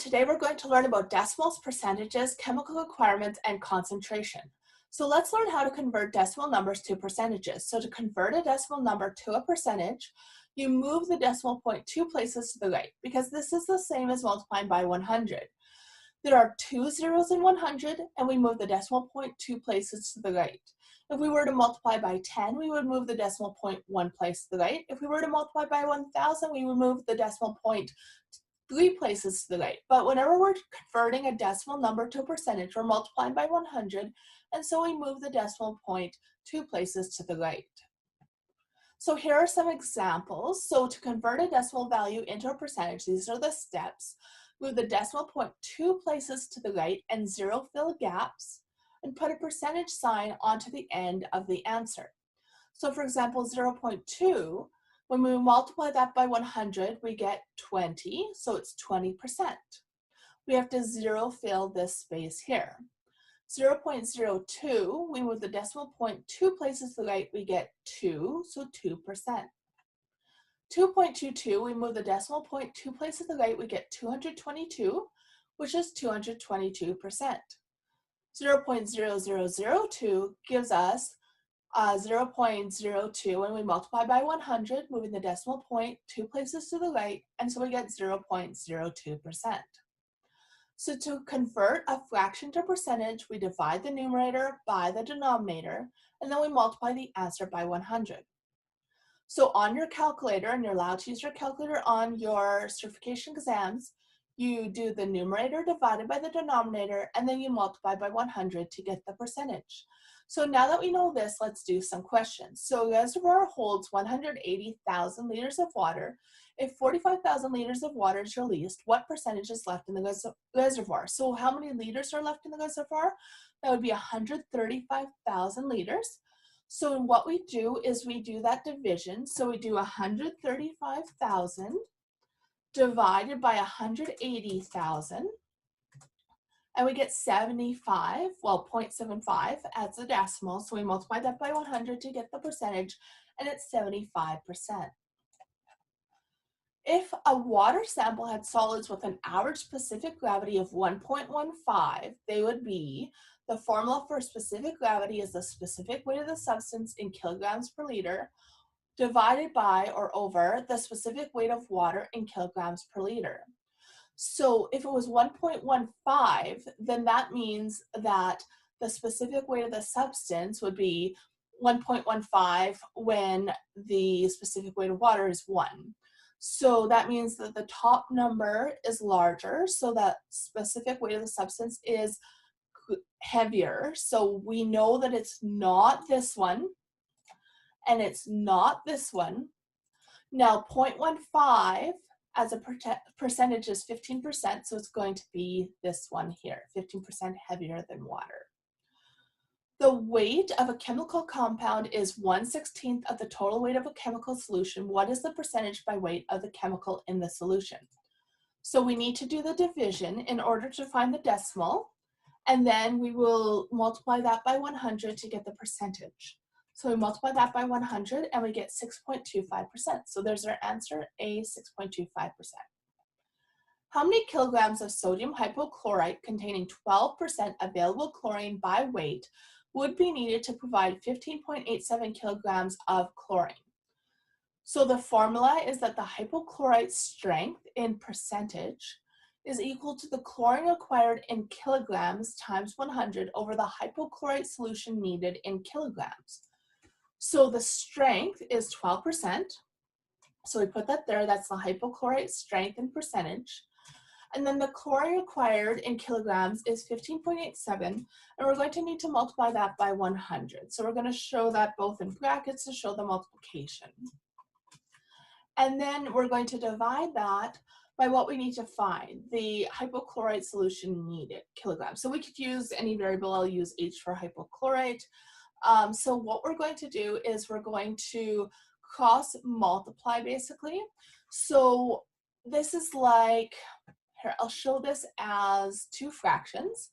Today we're going to learn about decimals, percentages, chemical requirements, and concentration. So let's learn how to convert decimal numbers to percentages. So to convert a decimal number to a percentage, you move the decimal point 2 places to the right, because this is the same as multiplying by 100. There are 2 zeros in 100, and we move the decimal point 2 places to the right. If we were to multiply by 10, we would move the decimal point 1 place to the right. If we were to multiply by 1,000, we would move the decimal point 3 places to the right. But whenever we're converting a decimal number to a percentage, we're multiplying by 100, and so we move the decimal point 2 places to the right. So here are some examples. So to convert a decimal value into a percentage, these are the steps. Move the decimal point 2 places to the right and zero fill gaps, and put a percentage sign onto the end of the answer. So for example, 0.2, when we multiply that by 100, we get 20, so it's 20%. We have to zero fill this space here. 0.02, we move the decimal point 2 places to the right, we get 2, so 2%. 2.22, we move the decimal point 2 places to the right, we get 222, which is 222%. 0.0002 gives us 0.02 when we multiply by 100, moving the decimal point 2 places to the right, and so we get 0.02%. So to convert a fraction to percentage, we divide the numerator by the denominator, and then we multiply the answer by 100. So on your calculator, and you're allowed to use your calculator on your certification exams, you do the numerator divided by the denominator, and then you multiply by 100 to get the percentage. So now that we know this, let's do some questions. So a reservoir holds 180,000 liters of water. If 45,000 liters of water is released, what percentage is left in the reservoir? So how many liters are left in the reservoir? That would be 135,000 liters. So what we do is we do that division. So we do 135,000 divided by 180,000. And we get 75, well, 0.75 as a decimal. So we multiply that by 100 to get the percentage, and it's 75%. If a water sample had solids with an average specific gravity of 1.15, they would be, the formula for specific gravity is the specific weight of the substance in kilograms per liter, divided by or over the specific weight of water in kilograms per liter. So if it was 1.15, then that means that the specific weight of the substance would be 1.15 when the specific weight of water is 1. So that means that the top number is larger, so that specific weight of the substance is heavier. So we know that it's not this one, and it's not this one. Now 0.15 as a percentage is 15%, so it's going to be this one here, 15% heavier than water. The weight of a chemical compound is 1/16 of the total weight of a chemical solution. What is the percentage by weight of the chemical in the solution? So we need to do the division in order to find the decimal, and then we will multiply that by 100 to get the percentage. So we multiply that by 100 and we get 6.25%. So there's our answer, A, 6.25%. How many kilograms of sodium hypochlorite containing 12% available chlorine by weight would be needed to provide 15.87 kilograms of chlorine? So the formula is that the hypochlorite strength in percentage is equal to the chlorine required in kilograms times 100 over the hypochlorite solution needed in kilograms. So the strength is 12%. So we put that there, that's the hypochlorite strength in percentage. And then the chlorine required in kilograms is 15.87, and we're going to need to multiply that by 100. So we're going to show that both in brackets to show the multiplication. And then we're going to divide that by what we need to find, the hypochlorite solution needed, kilograms. So we could use any variable. I'll use H for hypochlorite. So what we're going to do is we're going to cross multiply basically. So this is like, here, I'll show this as two fractions.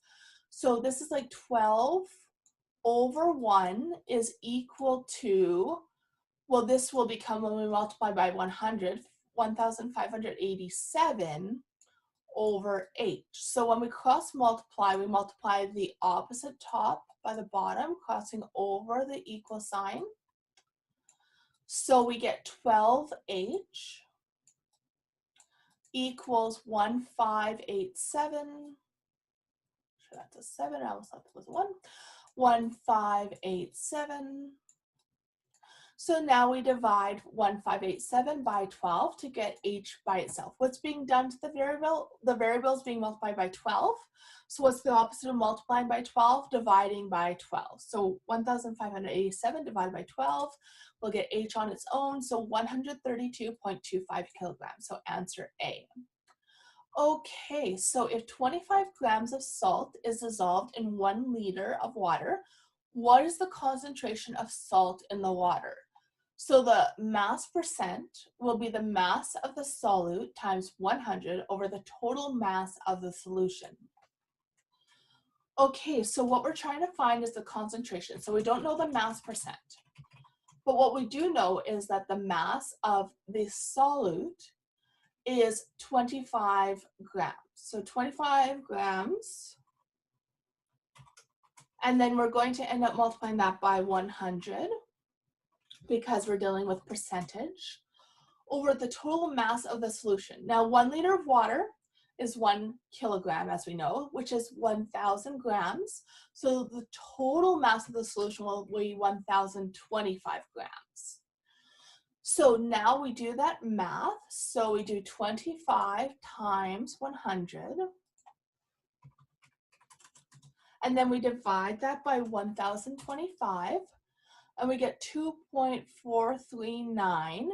So this is like 12 over 1 is equal to, well, this will become, when we multiply by 100, 1,587 over h. So when we cross multiply, we multiply the opposite top by the bottom, crossing over the equal sign. So we get 12h equals 1587. Sure, that's a 7. I almost thought it was a 1. 1587. So now we divide 1587 by 12 to get h by itself. What's being done to the variable? The variable is being multiplied by 12. So what's the opposite of multiplying by 12? Dividing by 12. So 1587 divided by 12, we'll get h on its own. So 132.25 kilograms. So answer A. Okay, so if 25 grams of salt is dissolved in 1 liter of water, what is the concentration of salt in the water? So the mass percent will be the mass of the solute times 100 over the total mass of the solution. Okay, so what we're trying to find is the concentration. So we don't know the mass percent, but what we do know is that the mass of the solute is 25 grams. So 25 grams, and then we're going to end up multiplying that by 100 because we're dealing with percentage over the total mass of the solution. Now 1 liter of water is 1 kilogram, as we know, which is 1,000 grams. So the total mass of the solution will be 1,025 grams. So now we do that math. So we do 25 times 100. And then we divide that by 1,025. And we get 2.439.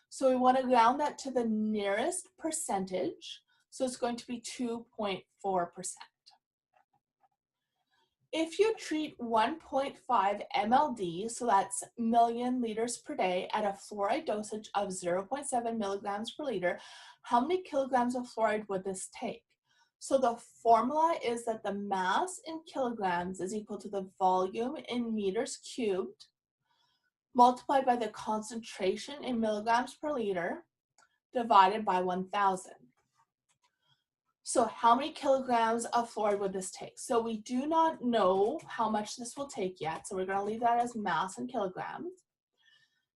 So we want to round that to the nearest percentage. So it's going to be 2.4%. If you treat 1.5 mLD, so that's million liters per day, at a fluoride dosage of 0.7 milligrams per liter, how many kilograms of fluoride would this take? So the formula is that the mass in kilograms is equal to the volume in meters cubed multiplied by the concentration in milligrams per liter divided by 1,000. So how many kilograms of fluoride would this take? So we do not know how much this will take yet, so we're going to leave that as mass in kilograms.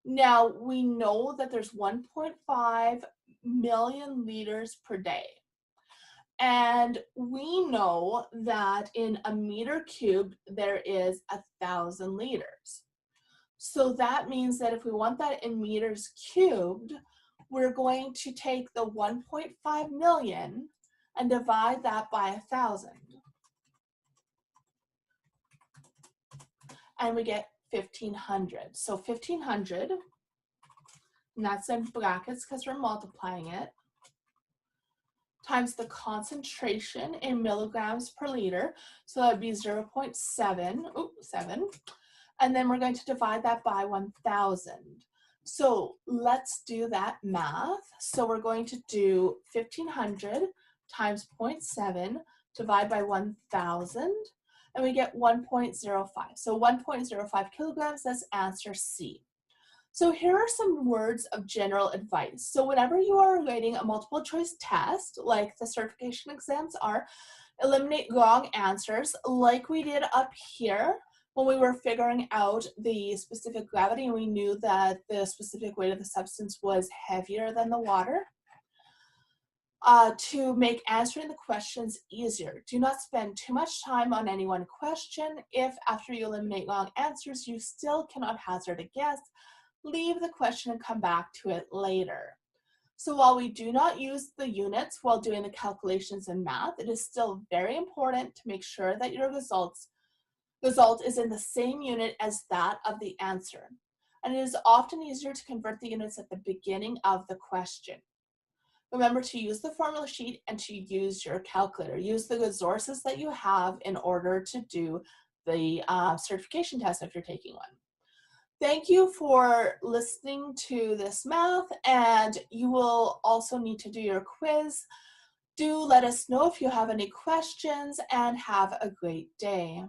Now we know that there's 1.5 million liters per day. And we know that in a meter cubed, there is 1,000 liters. So that means that if we want that in meters cubed, we're going to take the 1.5 million and divide that by 1,000. And we get 1,500. So 1,500, and that's in brackets because we're multiplying it, times the concentration in milligrams per liter. So that would be 0.7, and then we're going to divide that by 1,000. So let's do that math. So we're going to do 1,500 times 0.7 divided by 1,000, and we get 1.05. So 1.05 kilograms, that's answer C. So here are some words of general advice. So whenever you are writing a multiple choice test, like the certification exams are, eliminate wrong answers like we did up here when we were figuring out the specific gravity and we knew that the specific weight of the substance was heavier than the water. To make answering the questions easier. Do not spend too much time on any one question. If after you eliminate wrong answers, you still cannot hazard a guess, leave the question and come back to it later. So while we do not use the units while doing the calculations in math, it is still very important to make sure that your result is in the same unit as that of the answer. And it is often easier to convert the units at the beginning of the question. Remember to use the formula sheet and to use your calculator. Use the resources that you have in order to do the certification test if you're taking one. Thank you for listening to this math, and you will also need to do your quiz. Do let us know if you have any questions, and have a great day.